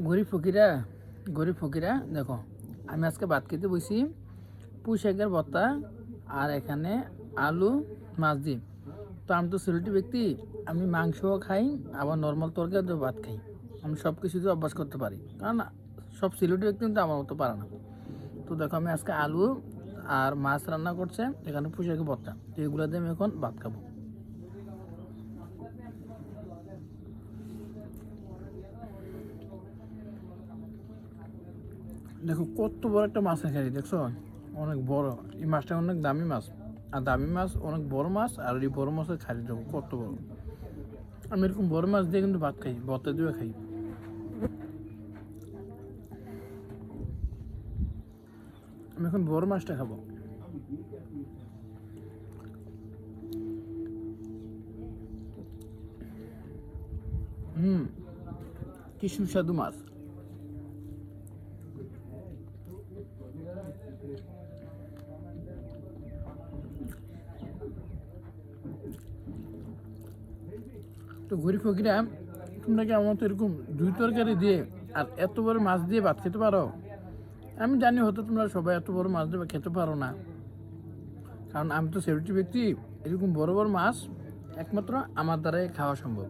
গরিব ফকিরা দেখো, আমি আজকে ভাত খেতে বসি পুঁই শাকের ভর্তা আর এখানে আলু মাছ দিই। তো আমি তো সিলেটি ব্যক্তি, আমি মাংসও খাই আবার নর্মাল তরকারিতেও ভাত খাই। আমি সব কিছুতে অভ্যাস করতে পারি, কারণ সব সিলেটি ব্যক্তি কিন্তু আমার মতো পারে না। তো দেখো, আমি আজকে আলু আর মাছ রান্না করছে, এখানে পুঁই শাকের ভর্তা, তো এগুলো দিয়ে আমি এখন ভাত খাবো। দেখো কত বড় একটা মাছ খাই, দেখছো অনেক বড়। এই মাছটা অনেক দামি মাছ, আর দামি মাছ অনেক বড় মাছ, আর এই বড় মাছের খাই দেখো কত বড়। আমি এরকম বড় মাছ দিয়ে কিন্তু ভাত খাই, ভর্তা দিয়ে খাই। আমি এখন বড় মাছটা খাবো। কি সুস্বাদু মাছ। তো গরিব ফকিরা, তোমরা কি আমার তো এরকম দুই তরকারি দিয়ে আর এত বড় মাছ দিয়ে ভাত খেতে পারো? আমি জানি হয়তো তোমরা সবাই এত বড় মাছ দিয়ে খেতে পারো না, কারণ আমি তো সেলিব্রিটি ব্যক্তি। এরকম বড় বড় মাছ একমাত্র আমার দ্বারাই খাওয়া সম্ভব।